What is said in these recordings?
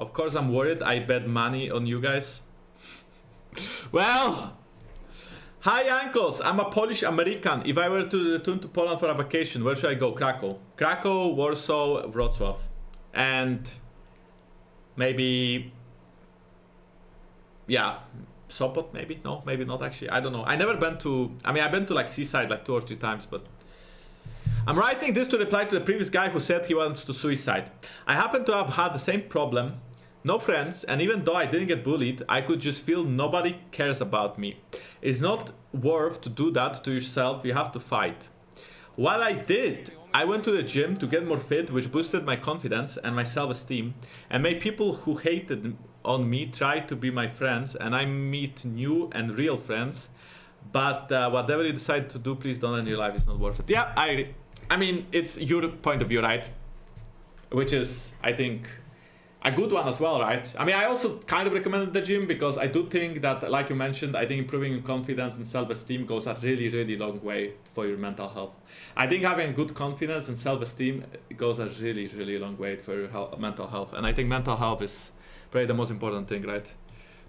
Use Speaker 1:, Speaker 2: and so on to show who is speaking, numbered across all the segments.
Speaker 1: Of course I'm worried. I bet money on you guys. Well, hi Jankos. I'm a Polish American. If I were to return to Poland for a vacation, where should I go? Krakow. Krakow, Warsaw, Wrocław. And maybe, yeah, Sopot maybe? No, maybe not actually. I don't know. I never been to, I mean, I've been to like seaside like 2 or 3 times, but I'm writing this to reply to the previous guy who said he wants to suicide. I happen to have had the same problem. No friends, and even though I didn't get bullied, I could just feel nobody cares about me. It's not worth to do that to yourself, you have to fight. What I did, I went to the gym to get more fit, which boosted my confidence and my self-esteem, and made people who hated on me try to be my friends, and I meet new and real friends. But whatever you decide to do, please don't end your life, it's not worth it. Yeah, I mean, it's your point of view, right? Which is, I think, a good one as well, right? I mean, I also kind of recommended the gym because I do think that, like you mentioned, I think improving your confidence and self-esteem goes a really, really long way for your mental health. I think having good confidence and self-esteem goes a really, really long way for your mental health. And I think mental health is probably the most important thing, right?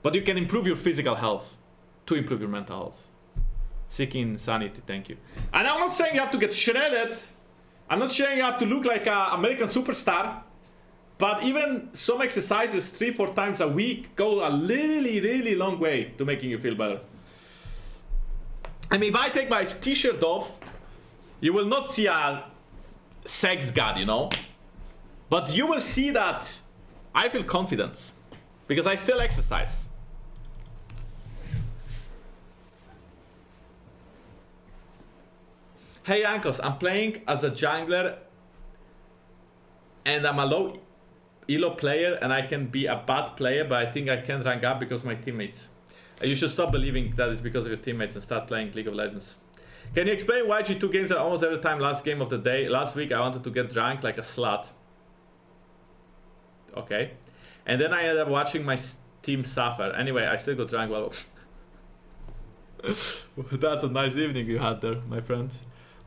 Speaker 1: But you can improve your physical health to improve your mental health. Seeking sanity, thank you. And I'm not saying you have to get shredded. I'm not saying you have to look like an American superstar. But even some exercises 3-4 times a week go a really, really long way to making you feel better. I mean, if I take my t-shirt off, you will not see a sex god, you know? But you will see that I feel confidence because I still exercise. Hey Jankos, I'm playing as a jungler and I'm a low elo player and I can be a bad player, but I think I can't rank up because of my teammates. You should stop believing that it's because of your teammates and start playing League of Legends. Can you explain why G2 games are almost every time last game of the day? Last week I wanted to get drunk like a slut. Okay. And then I ended up watching my team suffer. Anyway, I still got drunk well. That's a nice evening you had there, my friend.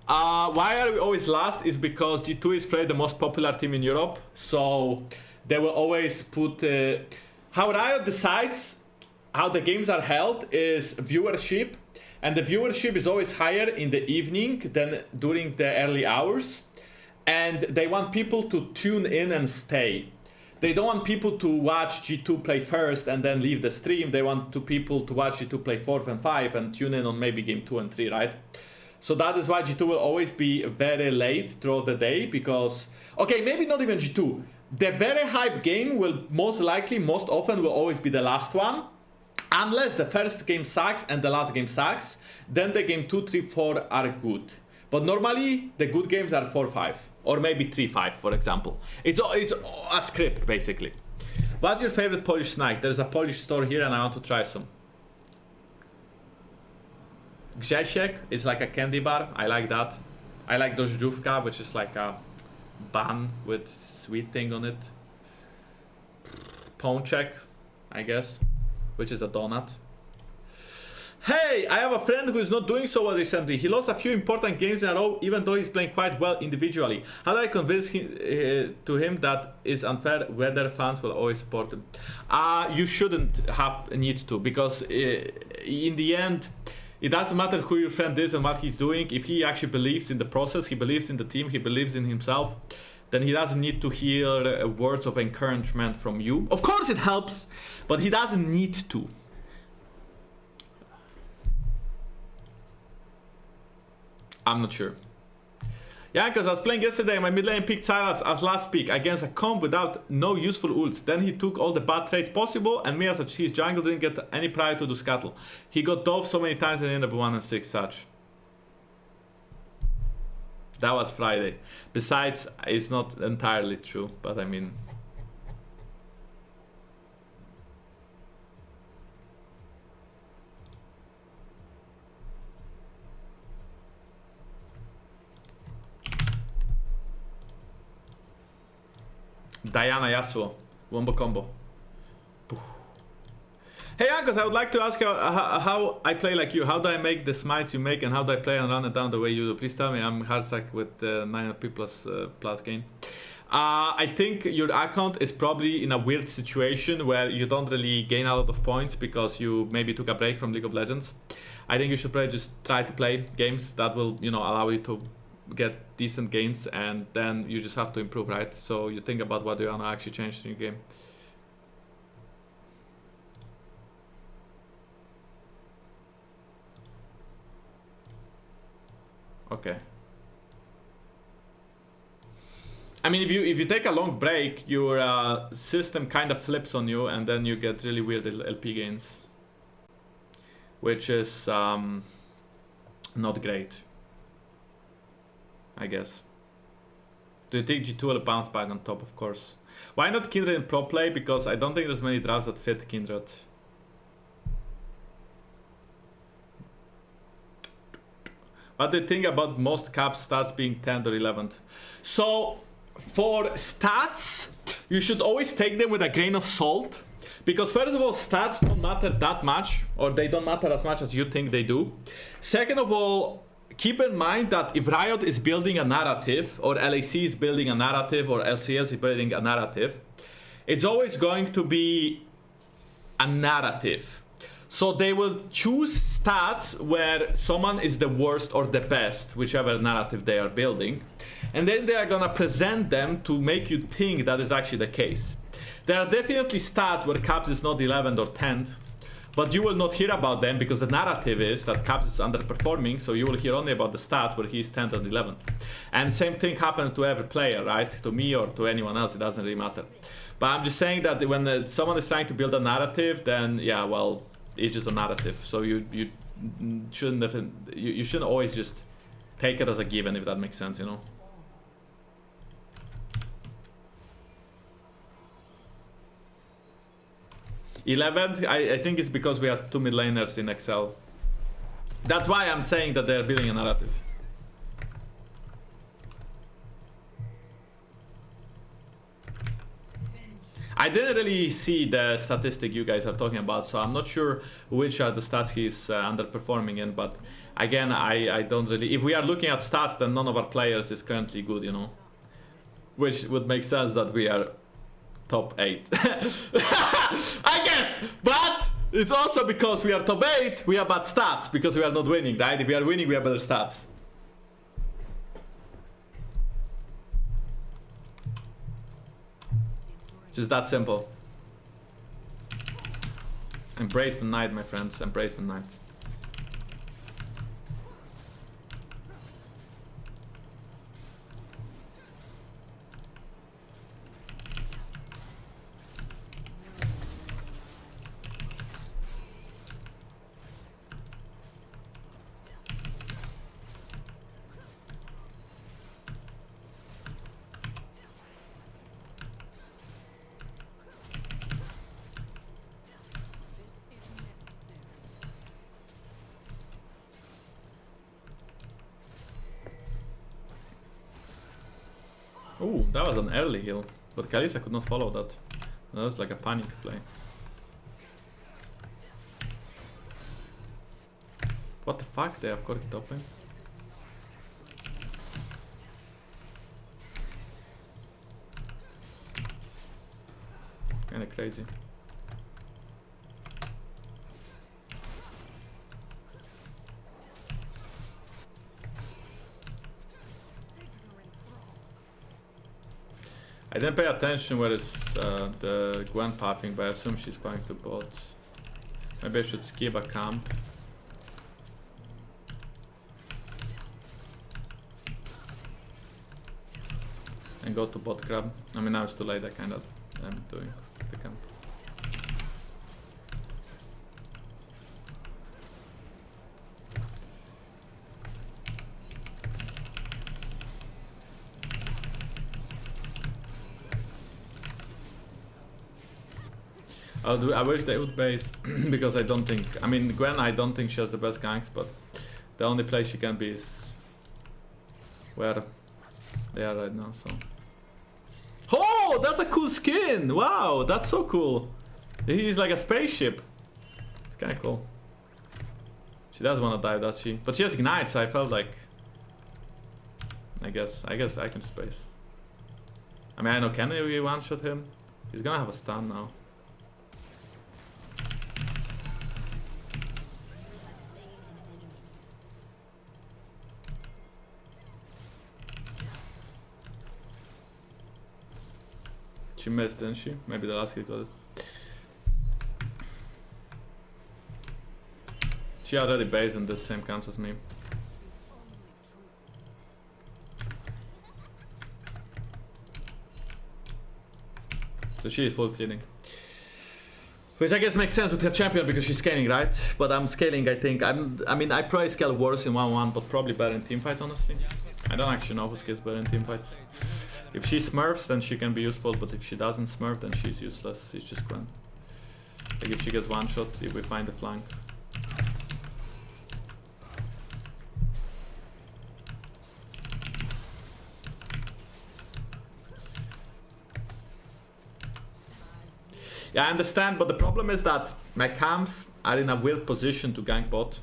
Speaker 1: Why are we always last is because G2 is probably the most popular team in Europe. So they will always put... how Riot decides how the games are held is viewership. And the viewership is always higher in the evening than during the early hours. And they want people to tune in and stay. They don't want people to watch G2 play first and then leave the stream. They want people to watch G2 play 4th and 5 and tune in on maybe game 2 and 3, right? So that is why G2 will always be very late throughout the day because... Okay, maybe not even G2. The very hype game will most often will always be the last one. Unless the first game sucks and the last game sucks. Then the game 2, 3, 4 are good. But normally the good games are 4, 5. Or maybe 3, 5, for example. It's a script, basically. What's your favorite Polish snack? There's a Polish store here and I want to try some. Grzesiek is like a candy bar. I like that. I like drożdżówka, which is like a bun with sweet thing on it. Pączek, I guess, which is a donut. Hey, I have a friend who is not doing so well recently. He lost a few important games in a row, even though he's playing quite well individually. How do I convince him, to him that is unfair, whether fans will always support him? You shouldn't have a need to, because in the end, it doesn't matter who your friend is and what he's doing. If he actually believes in the process, he believes in the team, he believes in himself, then he doesn't need to hear words of encouragement from you. Of course it helps, but he doesn't need to. I'm not sure. Yeah, because I was playing yesterday and my mid lane picked Sylas as last pick against a comp without no useful ults. Then he took all the bad trades possible and me as his jungle didn't get any prior to do scuttle. He got dove so many times and ended up 1 and 6 such. That was Friday. Besides, it's not entirely true, but I mean... Diana Yasuo, wombo combo. Hey Jankos, I would like to ask you how I play like you. How do I make the smites you make and how do I play and run it down the way you do? Please tell me. I'm hardstack with 9 P plus gain. I think your account is probably in a weird situation where you don't really gain a lot of points because you maybe took a break from League of Legends. I think you should probably just try to play games that will, you know, allow you to get decent gains, and then you just have to improve, right? So you think about what you want to actually change in your game. Okay. I mean, if you take a long break, your system kind of flips on you, and then you get really weird LP gains, which is not great, I guess. Do you think G2 will bounce back on top? Of course. Why not Kindred in pro play? Because I don't think there's many drafts that fit Kindred. What do you think about most cap stats being 10th or 11th? So, for stats, you should always take them with a grain of salt. Because first of all, stats don't matter that much, or they don't matter as much as you think they do. Second of all, keep in mind that if Riot is building a narrative, or LAC is building a narrative, or LCS is building a narrative, it's always going to be a narrative. So they will choose stats where someone is the worst or the best, whichever narrative they are building. And then they are gonna present them to make you think that is actually the case. There are definitely stats where Caps is not 11th or 10th, but you will not hear about them because the narrative is that Caps is underperforming, so you will hear only about the stats where he's 10th or 11th. And same thing happened to every player, right? To me or to anyone else, it doesn't really matter. But I'm just saying that when someone is trying to build a narrative, then yeah, well, it's just a narrative. So you shouldn't always just take it as a given, if that makes sense, you know. '11th, I think it's because we have 2 mid laners in Excel. That's why I'm saying that they're building a narrative. I didn't really see the statistic you guys are talking about, so I'm not sure which are the stats he's underperforming in, but again, I don't really... If we are looking at stats, then none of our players is currently good, you know? Which would make sense that we are top 8. I guess! But it's also because we are top 8, we have bad stats, because we are not winning, right? If we are winning, we have better stats. Just that simple. Embrace the night, my friends. Embrace the night. Ooh, that was an early heal, but Kalista could not follow that. That was like a panic play. What the fuck? They have Corki top lane. Kinda crazy. I didn't pay attention where is the Gwen pathing, but I assume she's going to bot. Maybe I should skip a camp. And go to bot grab. I mean, now it's too late, I kind of am doing the camp. I wish they would base, because I don't think... I mean, Gwen, I don't think she has the best ganks, but the only place she can be is where they are right now, so... Oh, that's a cool skin! Wow, that's so cool! He's like a spaceship. It's kinda cool. She does wanna dive, does she? But she has Ignite, so I felt like... I guess I can space. I mean, I know, can we one-shot him? He's gonna have a stun now. She missed, didn't she? Maybe the last hit got it. She already based in the same camps as me. So she is full cleaning. Which I guess makes sense with her champion because she's scaling, right? But I'm scaling, I think. I mean, I probably scale worse in 1-1, but probably better in teamfights, honestly. I don't actually know who scales better in teamfights. If she smurfs, then she can be useful, but if she doesn't smurf, then she's useless. She's just grunt. Like if she gets one shot, if we find the flank. Yeah, I understand, but the problem is that my camps are in a weird position to gank bot.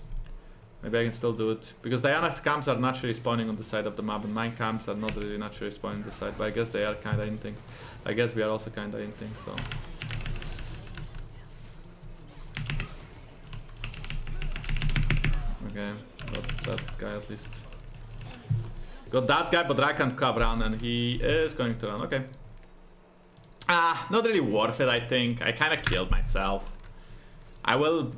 Speaker 1: Maybe I can still do it. Because Diana's camps are naturally spawning on the side of the map, and my camps are not really naturally spawning on the side, but I guess they are kinda inting. I guess we are also kinda inting, so... Okay, got that guy at least. Got that guy, but Rakan can't run, and he is going to run, okay. Ah, not really worth it, I think. I kinda killed myself. I will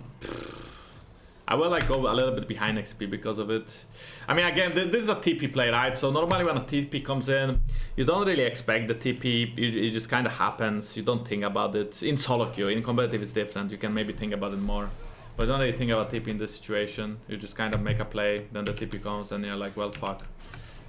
Speaker 1: like go a little bit behind XP because of it. I mean, again, this is a TP play, right? So normally when a TP comes in, you don't really expect the TP. It just kind of happens. You don't think about it. In solo queue, in competitive it's different. You can maybe think about it more. But you don't really think about TP in this situation. You just kind of make a play, then the TP comes, and you're like, well, fuck.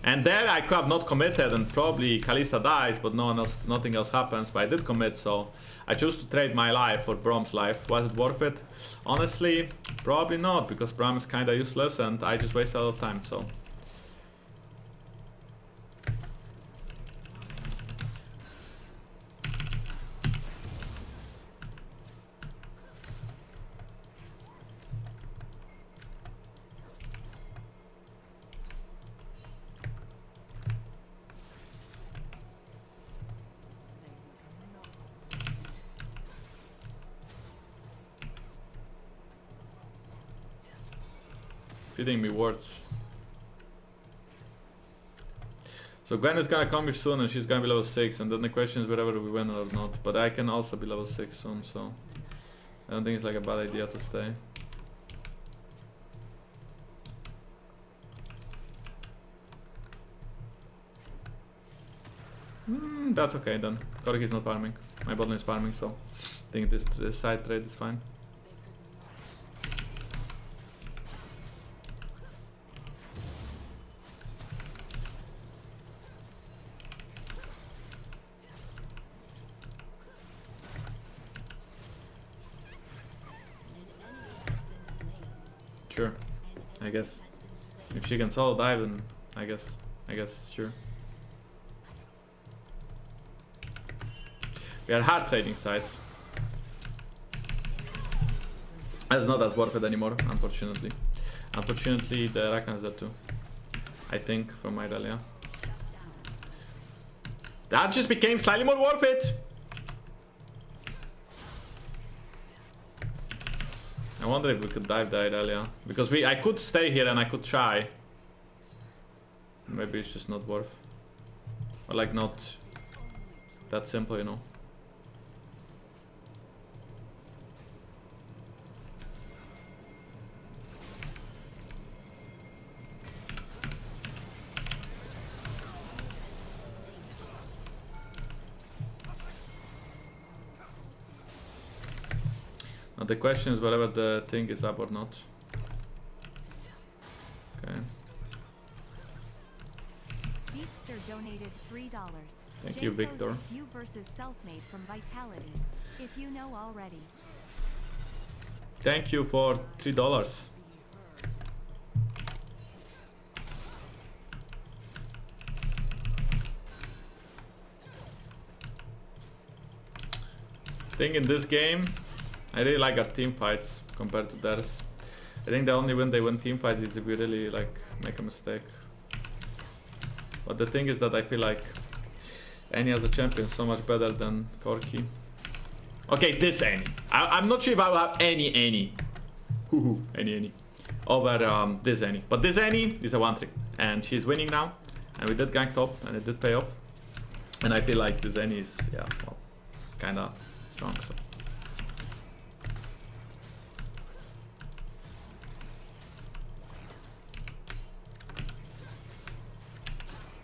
Speaker 1: And there I could have not committed, and probably Kalista dies, but nothing else happens. But I did commit, so I choose to trade my life for Brom's life. Was it worth it? Honestly, probably not, because Brom is kinda useless and I just wasted a lot of time, so... Feeding me words. So Gwen is gonna come here soon and she's gonna be level 6, and then the question is whether we win or not. But I can also be level 6 soon, so I don't think it's like a bad idea to stay. That's okay then. Korki is not farming. My bot lane is farming, so I think this side trade is fine. Sure, I guess. If she can solo dive, then I guess, sure. We are hard trading sides. It's not as worth it anymore, unfortunately. Unfortunately, the Rakan is there too. I think, from my Irelia. That just became slightly more worth it! I wonder if we could dive the Irelia. Because I could stay here and I could try. Maybe it's just not worth. Or like not that simple, you know. Now the question is whether the thing is up or not. Okay.
Speaker 2: Victor donated $3.
Speaker 1: Thank you, Victor.
Speaker 2: Jankos, you versus self-made from Vitality. If you know already.
Speaker 1: Thank you for $3. I think in this game, I really like our team fights compared to theirs. I think the only way they win team fights is if we really like make a mistake. But the thing is that I feel like Annie as a champion so much better than Corki. Okay, this Annie. I'm not sure if I will have any. Any. Over this Annie. But this Annie is a 1-trick. And she's winning now. And we did gank top and it did pay off. And I feel like this Annie is, yeah, well, kinda strong. So.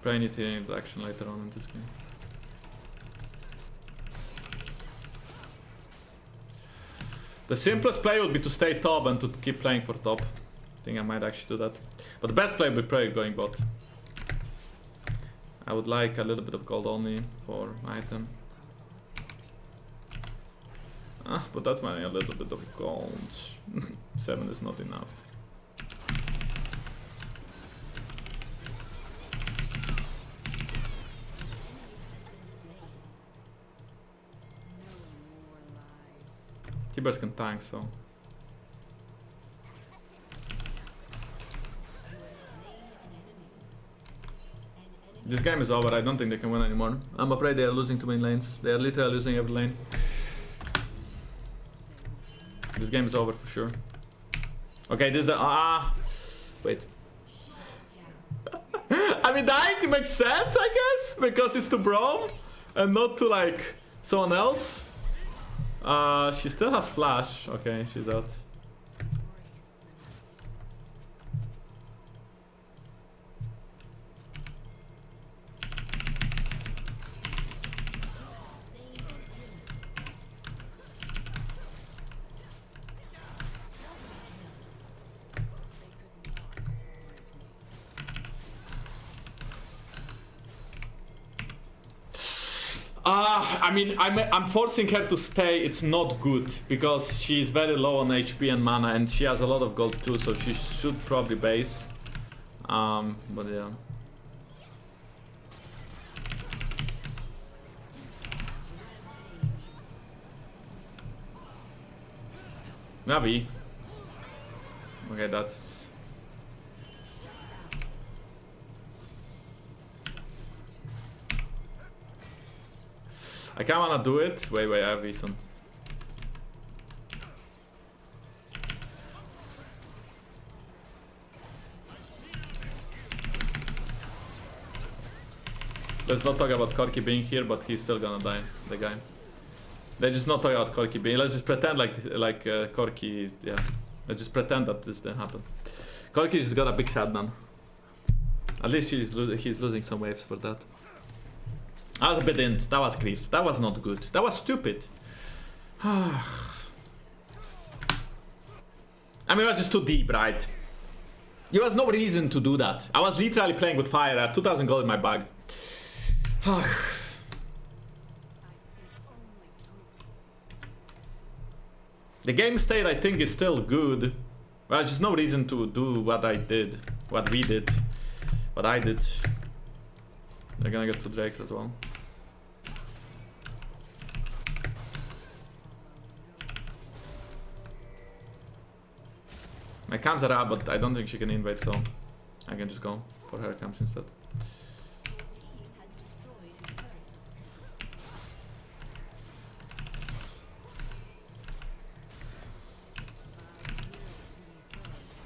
Speaker 1: Probably need to hear the action later on in this game. The simplest play would be to stay top and to keep playing for top. I think I might actually do that. But the best play would be probably going bot. I would like a little bit of gold only for item. But that's only a little bit of gold. 7 is not enough. T-Birds can tank, so. This game is over, I don't think they can win anymore. I'm afraid they are losing too many lanes. They are literally losing every lane. This game is over for sure. Okay, this is the... wait. I mean, the item makes sense, I guess, because it's to Braum and not to, like, someone else. She still has flash. Okay, she's out. I mean, I'm forcing her to stay. It's not good because she's very low on HP and mana, and she has a lot of gold too, so she should probably base. But yeah. Navi. Okay, that's. I kinda wanna do it. Wait, I have recent. Let's not talk about Corki being here, but he's still gonna die, the guy. Let's just not talk about Corki being. Let's just pretend like Corki, yeah. Let's just pretend that this didn't happen. Corki just got a big shotgun. At least he's losing some waves for that. That was a bit int. That was grief. That was not good. That was stupid. I mean, it was just too deep, right? There was no reason to do that. I was literally playing with fire. I had 2000 gold in my bag. The game state, I think, is still good. Well, there's just no reason to do what I did. What we did. What I did. They're gonna get 2 drakes as well. My cams are up, but I don't think she can invade, so I can just go for her cams instead.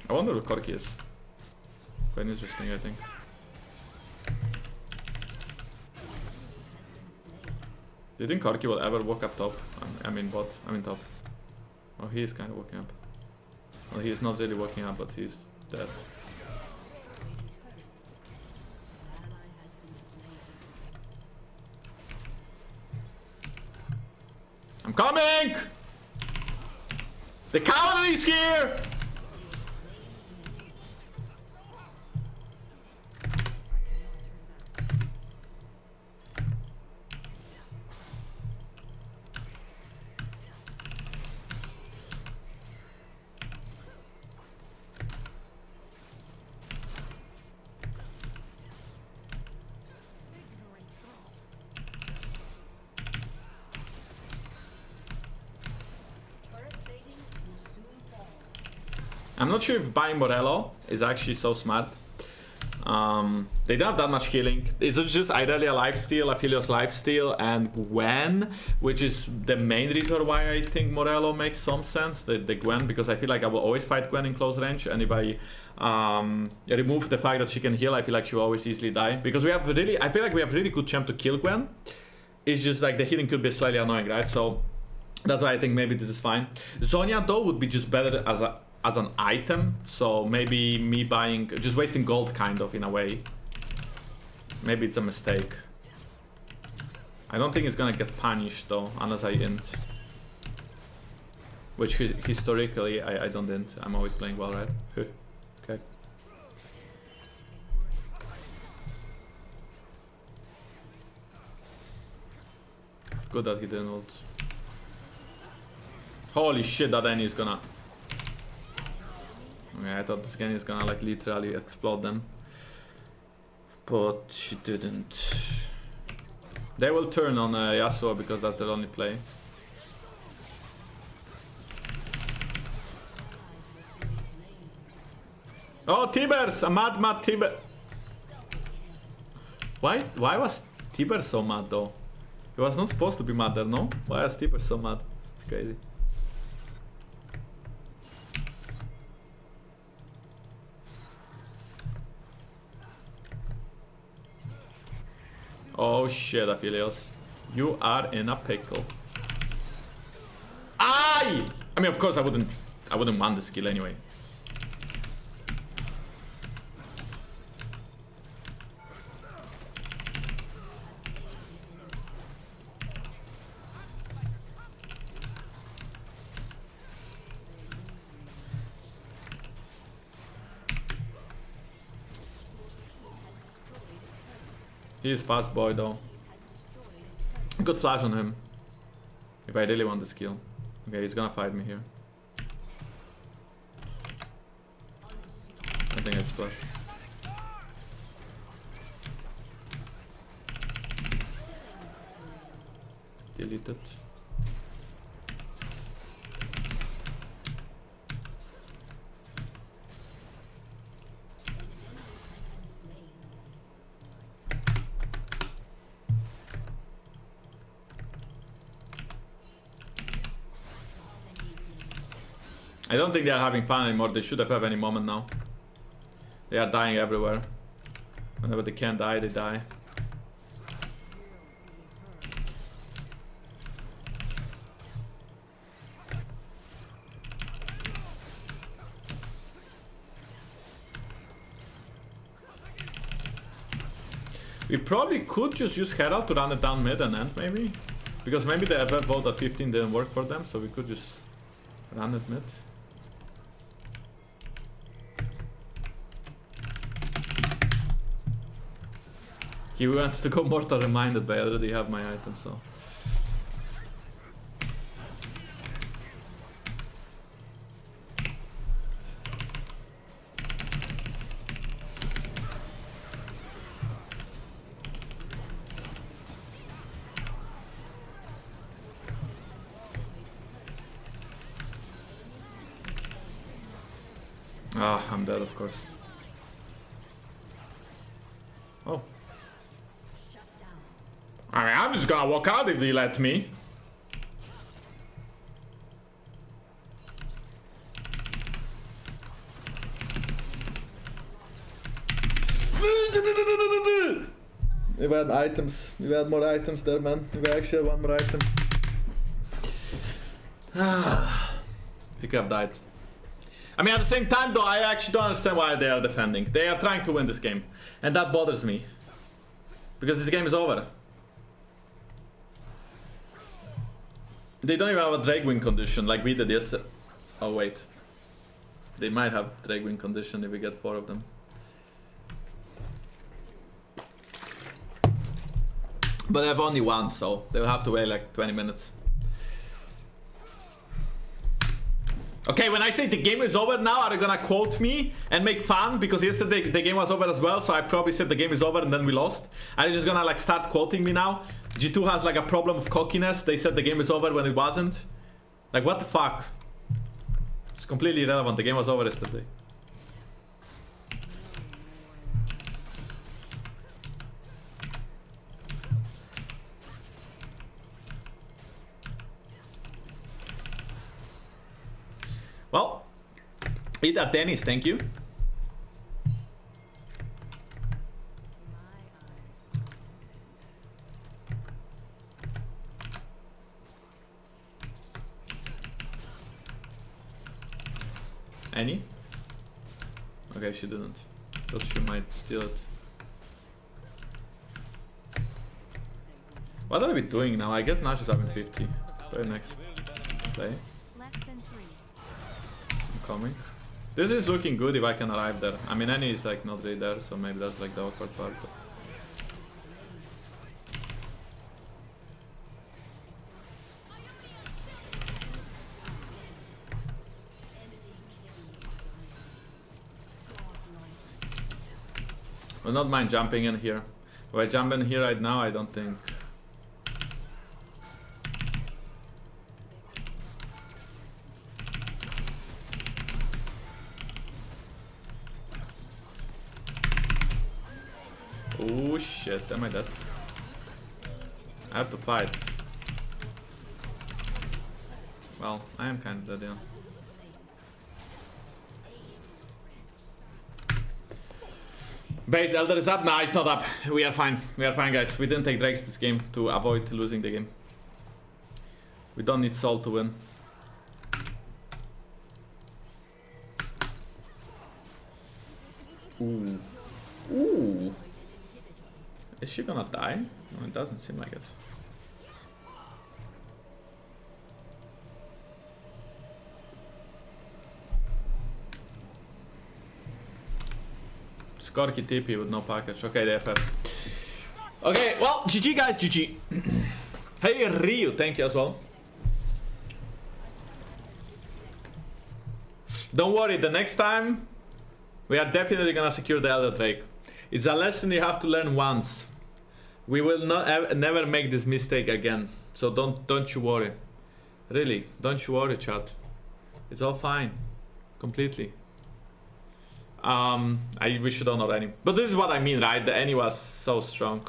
Speaker 1: I wonder who Corki is. Quite interesting, I think. Do you think Corki will ever walk up top? I mean bot. I mean top. Oh, he is kind of walking up. Well, he is not really walking up, but he's dead. I'm coming! The cavalry is here! I'm not sure if buying Morello is actually so smart. They don't have that much healing. It's just Irelia lifesteal, Aphelios lifesteal, and Gwen, which is the main reason why I think Morello makes some sense. The Gwen, because I feel like I will always fight Gwen in close range, and if I remove the fact that she can heal, I feel like she will always easily die. Because we have really, I feel like we have really good champ to kill Gwen. It's just like the healing could be slightly annoying, right? So that's why I think maybe this is fine. Zonya though would be just better as an item, so maybe me buying, just wasting gold kind of in a way. Maybe it's a mistake. I don't think it's gonna get punished though, unless I int. Which historically I don't int. I'm always playing well, right? Okay. Good that he didn't ult. Holy shit, that Annie is gonna... Okay, I thought this game is gonna like literally explode them. But she didn't. They will turn on Yasuo because that's their only play. Oh, Tibers! A mad Tiber! Why was Tiber so mad though? He was not supposed to be mad there, no? Why is Tiber so mad? It's crazy. Oh shit, Aphelios. You are in a pickle. Aye! I mean, of course I wouldn't want the skill anyway. He's fast boy though. Good flash on him. If I really want the skill. Okay, he's gonna fight me here. I think I just flash. Delete it. I don't think they are having fun anymore. They should have any moment now. They are dying everywhere. Whenever they can't die, they die. We probably could just use Herald to run it down mid and end maybe. Because maybe the event vote at 15 didn't work for them, so we could just run it mid. He wants to go Mortal Reminded, but I already have my item, so... Ah, I'm dead, of course. Oh. I mean, I'm just gonna walk out if they let me. We had items. We had more items there, man. We actually had one more item. He could have died. I mean, at the same time, though, I actually don't understand why they are defending. They are trying to win this game. And that bothers me. Because this game is over. They don't even have a Drake win condition like we did yesterday. Oh, wait. They might have Drake win condition if we get 4 of them. But they have only one, so they will have to wait like 20 minutes. Okay, when I say the game is over now, are they gonna quote me and make fun? Because yesterday the game was over as well, so I probably said the game is over and then we lost. Are they just gonna like start quoting me now? G2 has like a problem of cockiness. They said the game is over when it wasn't. Like, what the fuck? It's completely irrelevant. The game was over yesterday. Well, eat that tennis, thank you. Any? Okay, she didn't. Thought she might steal it. What are we doing now? I guess now she's having 50. Very next play.
Speaker 2: Less than 3.
Speaker 1: I'm coming. This is looking good if I can arrive there. I mean, Annie is like not really there, so maybe that's like the awkward part. But... will not mind jumping in here. If I jump in here right now, I don't think. Oh shit, am I dead? I have to fight. Well, I am kind of dead, yeah. Base Elder is up? Nah, it's not up. We are fine. We are fine, guys. We didn't take Drakes this game to avoid losing the game. We don't need Soul to win. Ooh. Ooh. Is she gonna die? No, it doesn't seem like it. Skorky TP with no package. Okay, they FF. Okay, well, GG guys, GG. Hey Ryu, thank you as well. Don't worry, the next time we are definitely gonna secure the Elder Drake. It's a lesson you have to learn once. We will not never make this mistake again. So don't you worry. Really, don't you worry, chat. It's all fine. Completely. We should honor Annie. But this is what I mean, right? The Annie was so strong.